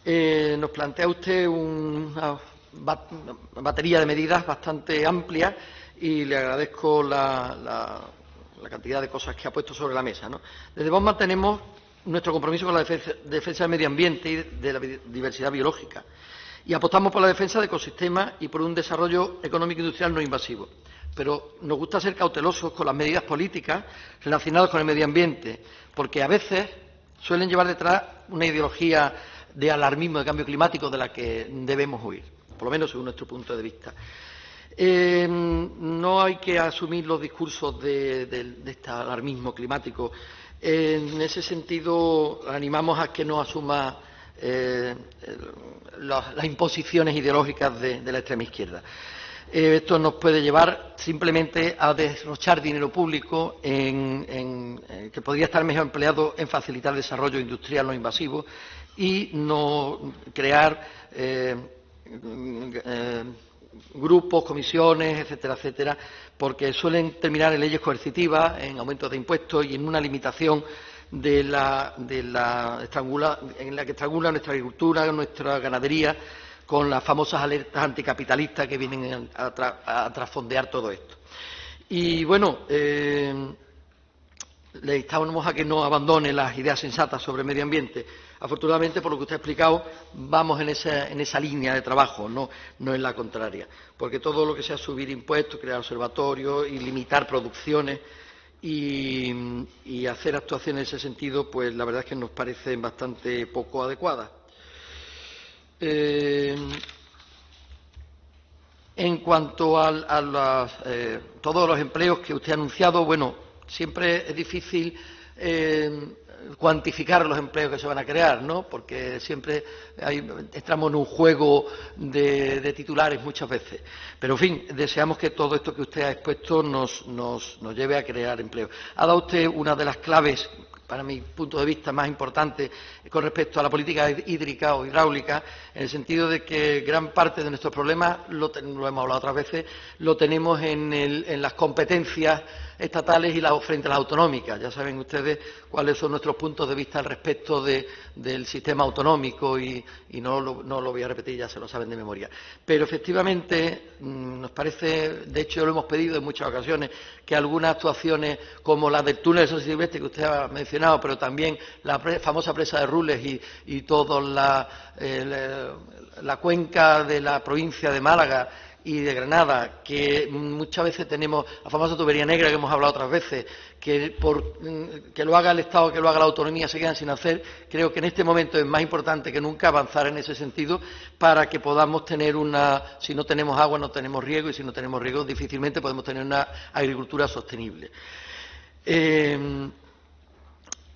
Nos plantea usted una batería de medidas bastante amplia y le agradezco la cantidad de cosas que ha puesto sobre la mesa, ¿no? Desde Vox mantenemos nuestro compromiso con la defensa del medio ambiente y de la diversidad biológica y apostamos por la defensa de ecosistemas y por un desarrollo económico e industrial no invasivo. Pero nos gusta ser cautelosos con las medidas políticas relacionadas con el medio ambiente, porque a veces suelen llevar detrás una ideología de alarmismo de cambio climático de la que debemos huir, por lo menos según nuestro punto de vista. No hay que asumir los discursos de este alarmismo climático. En ese sentido, animamos a que no asuma las imposiciones ideológicas de la extrema izquierda. Esto nos puede llevar simplemente a derrochar dinero público que podría estar mejor empleado en facilitar el desarrollo industrial no invasivo y no crear grupos, comisiones, etcétera, etcétera, porque suelen terminar en leyes coercitivas, en aumentos de impuestos y en una limitación en la que estrangula nuestra agricultura, nuestra ganadería, con las famosas alertas anticapitalistas que vienen a trasfondear todo esto. Y bueno, le instamos a que no abandone las ideas sensatas sobre el medio ambiente. Afortunadamente, por lo que usted ha explicado, vamos en esa línea de trabajo, no en la contraria, porque todo lo que sea subir impuestos, crear observatorios y limitar producciones y hacer actuaciones en ese sentido, pues la verdad es que nos parecen bastante poco adecuadas. En cuanto a todos los empleos que usted ha anunciado, bueno, siempre es difícil cuantificar los empleos que se van a crear, ¿no? Porque siempre entramos en un juego de titulares muchas veces. Pero, en fin, deseamos que todo esto que usted ha expuesto nos lleve a crear empleo. Ha dado usted una de las claves, para mi punto de vista, más importante con respecto a la política hídrica o hidráulica, en el sentido de que gran parte de nuestros problemas, lo hemos hablado otras veces, lo tenemos en las competencias estatales y frente a las autonómicas. Ya saben ustedes cuáles son nuestros puntos de vista al respecto del sistema autonómico y no lo voy a repetir, ya se lo saben de memoria. Pero efectivamente nos parece, de hecho lo hemos pedido en muchas ocasiones, que algunas actuaciones como la del túnel de San Silvestre que usted ha mencionado, pero también la famosa presa de Rules y toda la cuenca de la provincia de Málaga y de Granada, que muchas veces tenemos la famosa tubería negra que hemos hablado otras veces, que lo haga el Estado, que lo haga la autonomía, se quedan sin hacer. Creo que en este momento es más importante que nunca avanzar en ese sentido para que podamos tener si no tenemos agua no tenemos riego y si no tenemos riego difícilmente podemos tener una agricultura sostenible.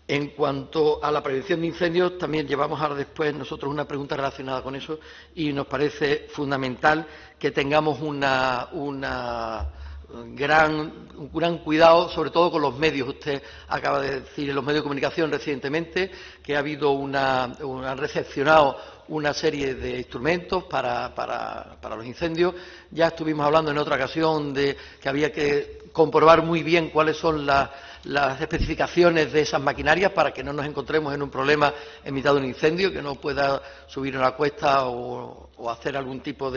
En cuanto a la prevención de incendios, también llevamos ahora después nosotros una pregunta relacionada con eso y nos parece fundamental que tengamos un gran cuidado, sobre todo con los medios. Usted acaba de decir en los medios de comunicación recientemente que han recepcionado una serie de instrumentos para los incendios. Ya estuvimos hablando en otra ocasión de que había que comprobar muy bien cuáles son las especificaciones de esas maquinarias para que no nos encontremos en un problema en mitad de un incendio, que no pueda subir a la cuesta o hacer algún tipo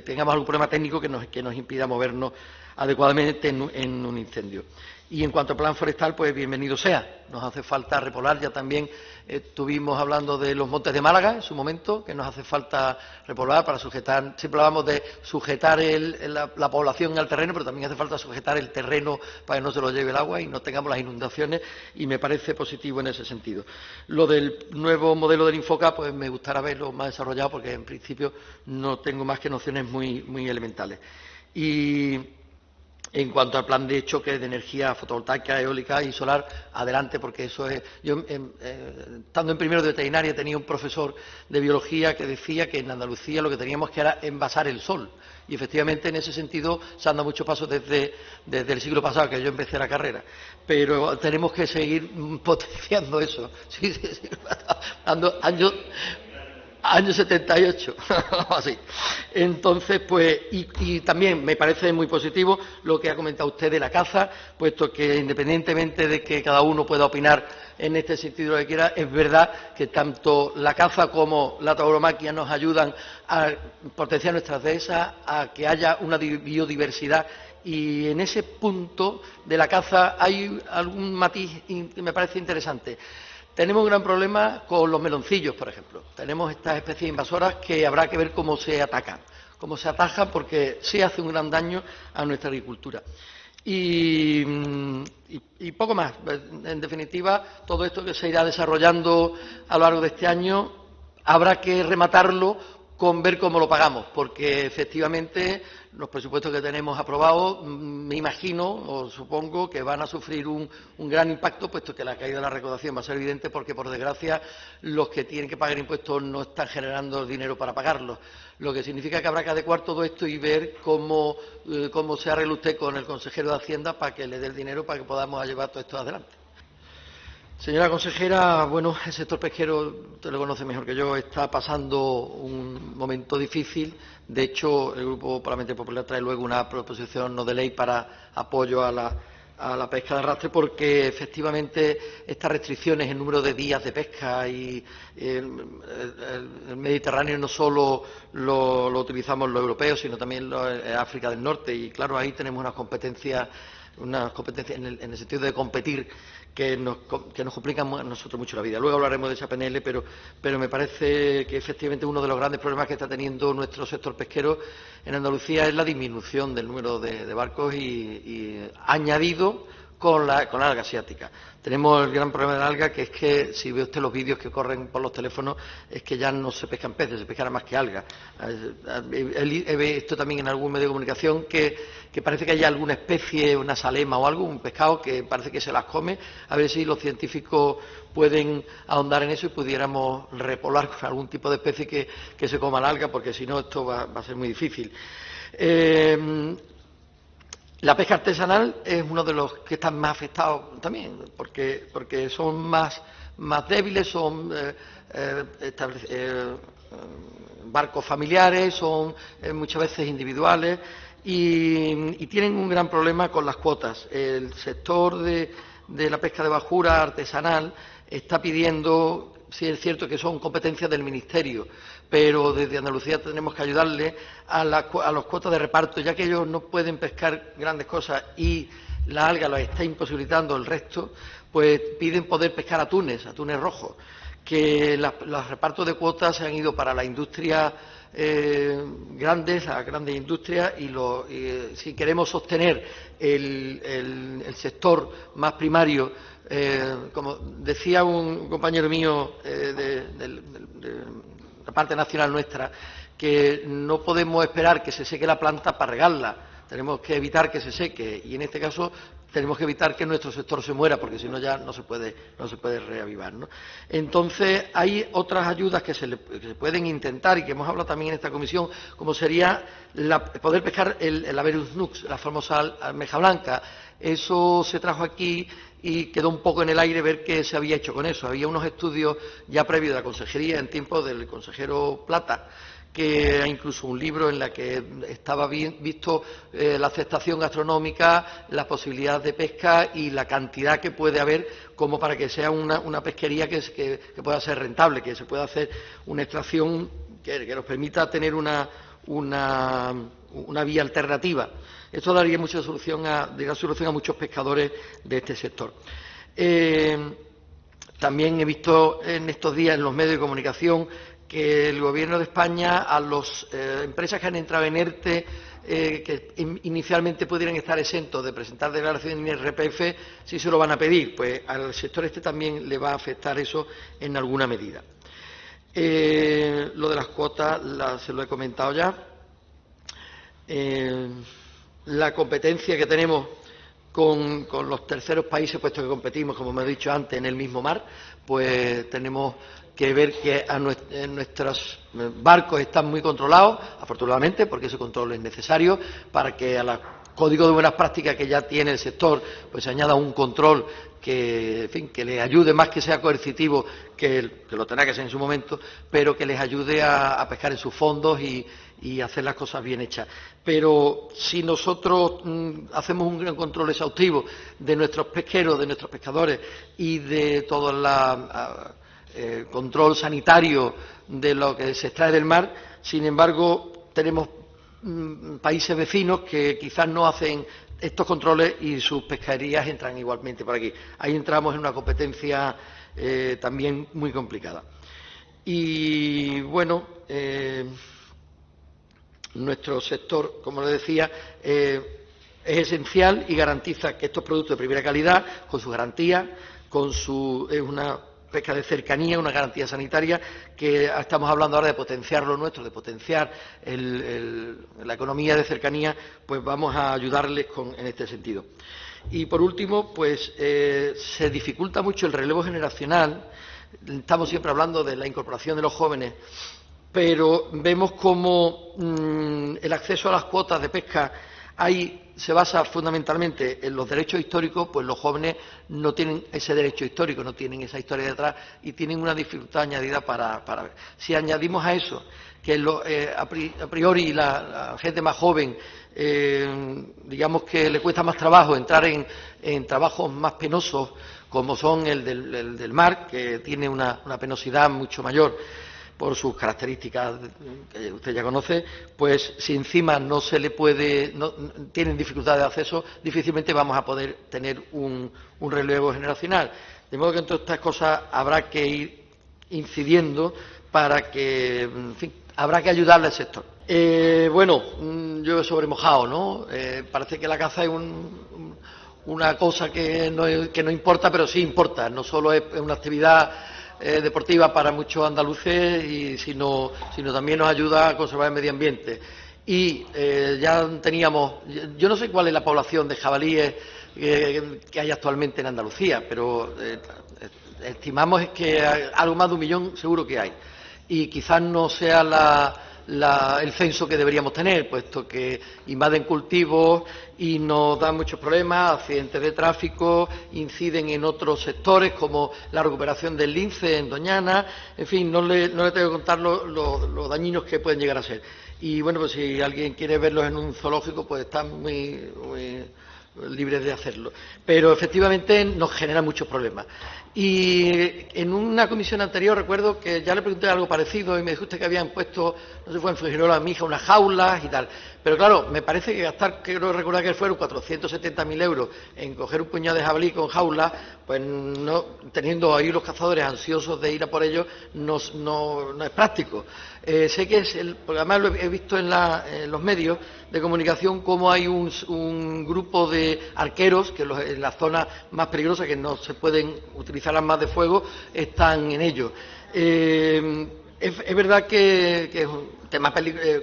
tengamos algún problema técnico que nos impida movernos adecuadamente en un incendio. Y en cuanto al plan forestal, pues bienvenido sea. Nos hace falta repoblar. Ya también estuvimos hablando de los montes de Málaga en su momento, que nos hace falta repoblar para sujetar. Siempre hablamos de sujetar la población al terreno, pero también hace falta sujetar el terreno para que no se lo lleve el agua y no tengamos las inundaciones, y me parece positivo en ese sentido. Lo del nuevo modelo del Infoca, pues me gustaría verlo más desarrollado, porque en principio no tengo más que nociones muy elementales. Y en cuanto al plan de choque de energía fotovoltaica, eólica y solar, adelante, porque eso es. Yo, estando en primero de veterinaria, tenía un profesor de biología que decía que en Andalucía lo que teníamos que era envasar el sol. Y efectivamente, en ese sentido, se han dado muchos pasos desde el siglo pasado, que yo empecé la carrera. Pero tenemos que seguir potenciando eso. Sí. Año 78, así. Entonces, pues, y también me parece muy positivo lo que ha comentado usted de la caza, puesto que independientemente de que cada uno pueda opinar en este sentido lo que quiera, es verdad que tanto la caza como la tauromaquia nos ayudan a potenciar nuestras dehesas, a que haya una biodiversidad. Y en ese punto de la caza hay algún matiz que me parece interesante. Tenemos un gran problema con los meloncillos, por ejemplo. Tenemos estas especies invasoras que habrá que ver cómo se atacan, porque sí hace un gran daño a nuestra agricultura. Y poco más. En definitiva, todo esto que se irá desarrollando a lo largo de este año habrá que rematarlo con ver cómo lo pagamos, porque efectivamente los presupuestos que tenemos aprobados, me imagino o supongo que van a sufrir un gran impacto, puesto que la caída de la recaudación va a ser evidente, porque por desgracia los que tienen que pagar impuestos no están generando el dinero para pagarlos, lo que significa que habrá que adecuar todo esto y ver cómo se arregla usted con el consejero de Hacienda para que le dé el dinero para que podamos llevar todo esto adelante. Señora consejera, bueno, el sector pesquero, usted lo conoce mejor que yo, está pasando un momento difícil. De hecho, el Grupo Parlamentario Popular trae luego una proposición no de ley para apoyo a la pesca de arrastre, porque efectivamente estas restricciones en número de días de pesca y el Mediterráneo no solo lo utilizamos los europeos, sino también África del Norte, y claro, ahí tenemos unas competencias en el sentido de competir que nos complican a nosotros mucho la vida. Luego hablaremos de esa PNL, pero me parece que efectivamente uno de los grandes problemas que está teniendo nuestro sector pesquero en Andalucía es la disminución del número de barcos y añadido con la alga asiática. Tenemos el gran problema de la alga, que es que, si ve usted los vídeos que corren por los teléfonos, es que ya no se pescan peces, se pescan más que algas. He visto también en algún medio de comunicación que parece que hay alguna especie, una salema o algo, un pescado que parece que se las come. A ver si los científicos pueden ahondar en eso y pudiéramos repoblar con algún tipo de especie que se coma la alga, porque si no esto va a ser muy difícil. La pesca artesanal es uno de los que están más afectados también, porque son más débiles, son barcos familiares, son muchas veces individuales y tienen un gran problema con las cuotas. El sector de la pesca de bajura artesanal está pidiendo, sí es cierto que son competencias del Ministerio, pero desde Andalucía tenemos que ayudarle a los cuotas de reparto, ya que ellos no pueden pescar grandes cosas y la alga los está imposibilitando el resto, pues piden poder pescar atunes rojos, que los repartos de cuotas se han ido para la industria las grandes industrias, y si queremos sostener el sector más primario, como decía un compañero mío de la parte nacional nuestra, que no podemos esperar que se seque la planta para regarla, tenemos que evitar que se seque, y en este caso tenemos que evitar que nuestro sector se muera, porque si no ya no se puede reavivar, ¿no? Entonces hay otras ayudas que se pueden intentar y que hemos hablado también en esta comisión, como sería poder pescar el Averus nux, la famosa almeja blanca. Eso se trajo aquí y quedó un poco en el aire ver qué se había hecho con eso. Había unos estudios ya previos de la consejería en tiempos del consejero Plata, que era incluso un libro en la que estaba visto la aceptación gastronómica, las posibilidades de pesca y la cantidad que puede haber como para que sea una pesquería que pueda ser rentable, que se pueda hacer una extracción que nos permita tener una vía alternativa. Esto daría mucha solución a muchos pescadores de este sector. También he visto en estos días en los medios de comunicación que el Gobierno de España, a las empresas que han entrado en ERTE, que inicialmente pudieran estar exentos de presentar declaración en IRPF, sí se lo van a pedir. Pues al sector también le va a afectar eso en alguna medida. Lo de las cuotas se lo he comentado ya. La competencia que tenemos con los terceros países, puesto que competimos, como me he dicho antes, en el mismo mar, pues tenemos que ver que nuestros barcos están muy controlados, afortunadamente, porque ese control es necesario para que a los códigos de buenas prácticas que ya tiene el sector pues se añada un control en fin, que les ayude, más que sea coercitivo, que lo tendrá que ser en su momento, pero que les ayude a pescar en sus fondos y hacer las cosas bien hechas. Pero si nosotros hacemos un gran control exhaustivo de nuestros pesqueros, de nuestros pescadores y de todo el control sanitario de lo que se extrae del mar, sin embargo, tenemos países vecinos que quizás no hacen estos controles y sus pesquerías entran igualmente por aquí. Ahí entramos en una competencia también muy complicada. Y bueno, nuestro sector, como les decía, es esencial y garantiza que estos productos de primera calidad, con su garantía, es una pesca de cercanía, una garantía sanitaria, que estamos hablando ahora de potenciar lo nuestro, de potenciar la economía de cercanía, pues vamos a ayudarles en este sentido. Y por último, pues se dificulta mucho el relevo generacional. Estamos siempre hablando de la incorporación de los jóvenes, pero vemos cómo el acceso a las cuotas de pesca se basa fundamentalmente en los derechos históricos, pues los jóvenes no tienen ese derecho histórico, no tienen esa historia detrás y tienen una dificultad añadida para ver. Si añadimos a eso que a priori la gente más joven, digamos que le cuesta más trabajo entrar en trabajos más penosos, como son el del mar, que tiene una penosidad mucho mayor por sus características que usted ya conoce, pues si encima no tienen dificultad de acceso, difícilmente vamos a poder tener un relevo generacional. De modo que en todas estas cosas habrá que ir incidiendo para que, en fin, habrá que ayudarle al sector. Bueno, llueve sobre mojado, ¿no? Parece que la caza es una cosa que no importa, pero sí importa. No solo es una actividad deportiva para muchos andaluces, sino también nos ayuda a conservar el medio ambiente. Y ya teníamos, yo no sé cuál es la población de jabalíes que hay actualmente en Andalucía, pero estimamos que algo más de 1 millón seguro que hay. Y quizás no sea el censo que deberíamos tener, puesto que invaden cultivos y nos dan muchos problemas, accidentes de tráfico, inciden en otros sectores como la recuperación del lince en Doñana, en fin, no le tengo que contar lo dañinos que pueden llegar a ser. Y bueno, pues si alguien quiere verlos en un zoológico, pues están muy libres de hacerlo. Pero efectivamente nos genera muchos problemas. Y en una comisión anterior recuerdo que ya le pregunté algo parecido y me dijo usted que habían puesto, no sé, fue en Fuengirola, mi hija, unas jaulas y tal. Pero claro, me parece que quiero recordar que fueron 470.000 euros en coger un puñado de jabalí con jaulas, pues no, teniendo ahí los cazadores ansiosos de ir a por ellos, no es práctico. Sé que porque además lo he visto en los medios de comunicación, cómo hay un grupo de arqueros que en las zonas más peligrosas, que no se pueden utilizar armas de fuego, están en ello. Es verdad que es un tema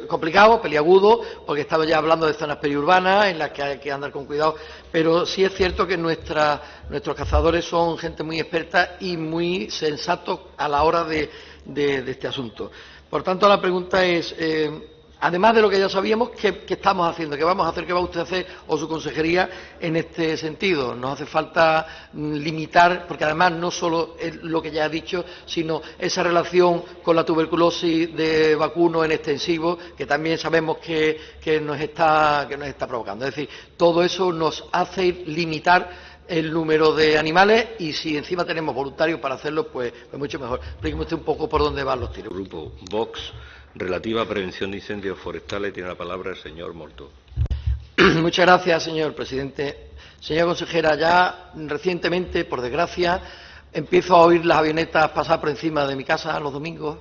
complicado, peliagudo, porque estamos ya hablando de zonas periurbanas en las que hay que andar con cuidado, pero sí es cierto que nuestros cazadores son gente muy experta y muy sensatos a la hora de este asunto. Por tanto, la pregunta es, además de lo que ya sabíamos, ¿qué estamos haciendo? ¿Qué vamos a hacer? ¿Qué va usted a hacer o su consejería en este sentido? Nos hace falta limitar, porque además no solo es lo que ya he dicho, sino esa relación con la tuberculosis de vacuno en extensivo, que también sabemos que nos está provocando. Es decir, todo eso nos hace limitar el número de animales y si encima tenemos voluntarios para hacerlo, pues mucho mejor. Explíqueme usted un poco por dónde van los tiros. Grupo Vox, relativa a prevención de incendios forestales, tiene la palabra el señor Molto. Muchas gracias, señor presidente. Señora consejera, ya recientemente, por desgracia, empiezo a oír las avionetas pasar por encima de mi casa los domingos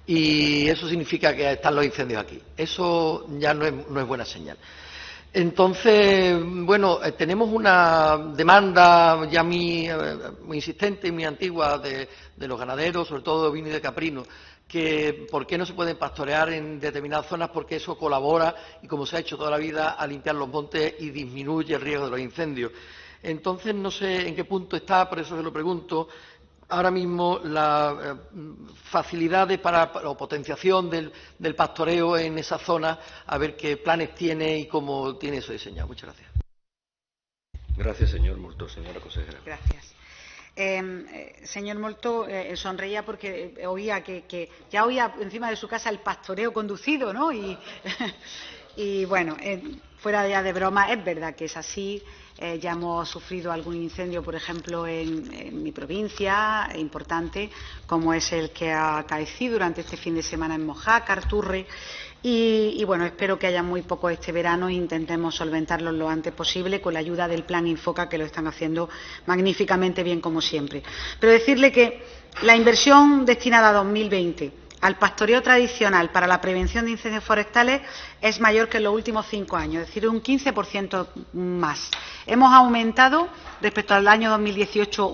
y eso significa que están los incendios aquí. Eso ya no es buena señal. Entonces, bueno, tenemos una demanda ya muy insistente y muy antigua de los ganaderos, sobre todo de ovino y de caprino, que por qué no se pueden pastorear en determinadas zonas, porque eso colabora, y como se ha hecho toda la vida, a limpiar los montes y disminuye el riesgo de los incendios. Entonces, no sé en qué punto está, por eso se lo pregunto, ahora mismo las facilidades o potenciación del pastoreo en esa zona, a ver qué planes tiene y cómo tiene eso diseñado. Muchas gracias. Gracias, señor Molto. Señora consejera. Gracias. Señor Molto, sonreía porque oía que ya oía encima de su casa el pastoreo conducido, ¿no? Y bueno, fuera ya de broma, es verdad que es así. Ya hemos sufrido algún incendio, por ejemplo, en mi provincia, importante, como es el que ha acaecido durante este fin de semana en Mojácar, Turre. Y bueno, espero que haya muy poco este verano e intentemos solventarlo lo antes posible con la ayuda del Plan Infoca, que lo están haciendo magníficamente bien, como siempre. Pero decirle que la inversión destinada a 2020 al pastoreo tradicional para la prevención de incendios forestales es mayor que en los últimos 5 años, es decir, un 15% más. Hemos aumentado respecto al año 2018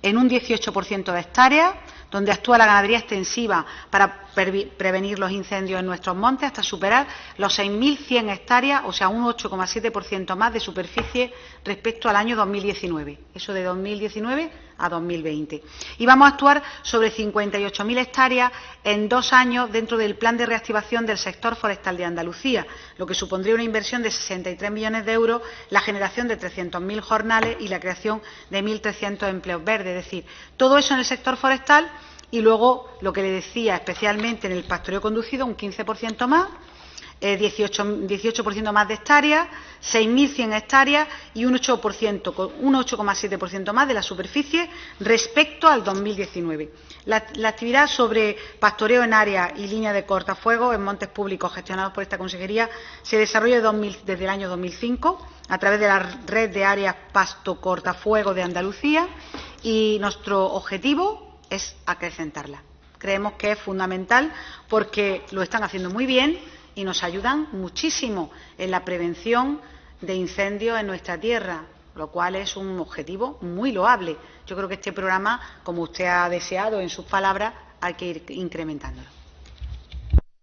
en un 18% de hectáreas, donde actúa la ganadería extensiva para prevenir los incendios en nuestros montes, hasta superar los 6.100 hectáreas, o sea, un 8,7% más de superficie respecto al año 2019. Eso de 2019 a 2020. Y vamos a actuar sobre 58.000 hectáreas en 2 años dentro del Plan de Reactivación del Sector Forestal de Andalucía, lo que supondría una inversión de 63 millones de euros, la generación de 300.000 jornales y la creación de 1.300 empleos verdes. Es decir, todo eso en el sector forestal. Y luego, lo que le decía, especialmente en el pastoreo conducido, un 15% más, 18% más de hectáreas, 6.100 hectáreas y un 8,7% más de la superficie respecto al 2019. La actividad sobre pastoreo en área y línea de cortafuegos en montes públicos gestionados por esta consejería se desarrolla desde el año 2005 a través de la red de áreas pasto cortafuego de Andalucía, y nuestro objetivo es acrecentarla. Creemos que es fundamental porque lo están haciendo muy bien y nos ayudan muchísimo en la prevención de incendios en nuestra tierra, lo cual es un objetivo muy loable. Yo creo que este programa, como usted ha deseado en sus palabras, hay que ir incrementándolo.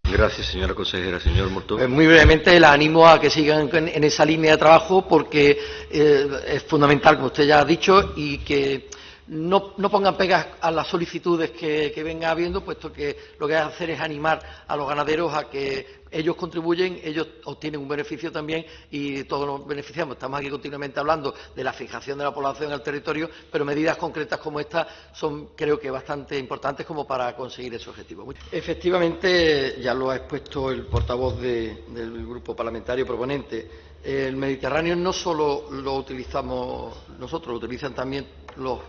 Gracias, señora consejera. Señor Molto. Muy brevemente, la animo a que sigan en esa línea de trabajo porque es fundamental, como usted ya ha dicho, y que no pongan pegas a las solicitudes que venga habiendo, puesto que lo que hay que hacer es animar a los ganaderos a que ellos contribuyen, ellos obtienen un beneficio también y todos nos beneficiamos. Estamos aquí continuamente hablando de la fijación de la población al territorio, pero medidas concretas como esta son, creo que, bastante importantes como para conseguir ese objetivo. Efectivamente, ya lo ha expuesto el portavoz del grupo parlamentario proponente. El Mediterráneo no solo lo utilizamos nosotros, lo utilizan también los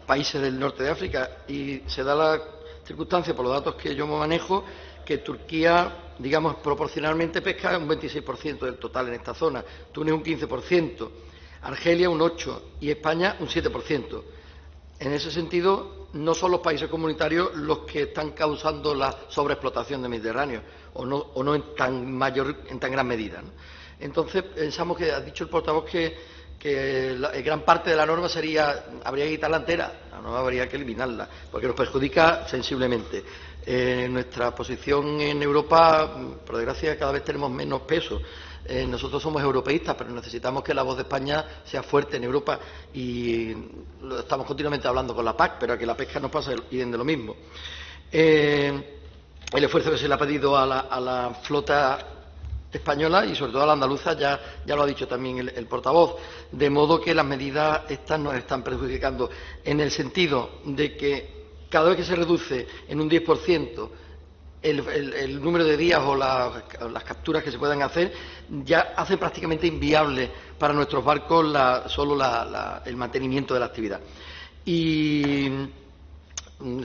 países del norte de África, y se da la circunstancia, por los datos que yo manejo, que Turquía, digamos, proporcionalmente pesca un 26% del total en esta zona, Túnez un 15%, Argelia un 8% y España un 7%. En ese sentido, no son los países comunitarios los que están causando la sobreexplotación del Mediterráneo, o no en tan gran medida, ¿no? Entonces, pensamos que, ha dicho el portavoz que gran parte de la norma habría que quitarla entera, la norma habría que eliminarla, porque nos perjudica sensiblemente. Nuestra posición en Europa, por desgracia, cada vez tenemos menos peso. Nosotros somos europeístas, pero necesitamos que la voz de España sea fuerte en Europa, y estamos continuamente hablando con la PAC, pero a que la pesca nos pasa y de lo mismo. El esfuerzo que se le ha pedido a la flota española y sobre todo a la andaluza ya lo ha dicho también el portavoz, de modo que las medidas estas nos están perjudicando en el sentido de que cada vez que se reduce en un 10% el número de días o las capturas que se puedan hacer, ya hace prácticamente inviable para nuestros barcos el mantenimiento de la actividad. Y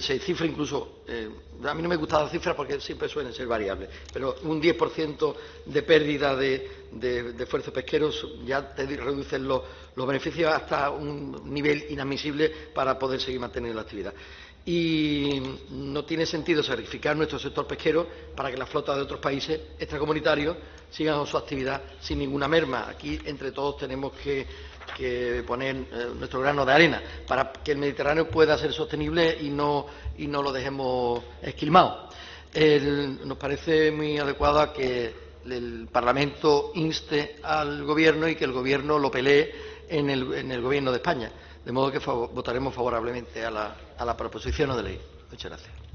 se cifra incluso, a mí no me gusta la cifra porque siempre suelen ser variables, pero un 10% de pérdida de esfuerzos pesqueros ya te reducen los beneficios hasta un nivel inadmisible para poder seguir manteniendo la actividad. Y no tiene sentido sacrificar nuestro sector pesquero para que las flotas de otros países extracomunitarios sigan con su actividad sin ninguna merma. Aquí, entre todos, tenemos que poner nuestro grano de arena para que el Mediterráneo pueda ser sostenible y no lo dejemos esquilmado. Nos parece muy adecuado que el Parlamento inste al Gobierno y que el Gobierno lo pelee en el Gobierno de España. De modo que votaremos favorablemente a la proposición de ley. Muchas gracias.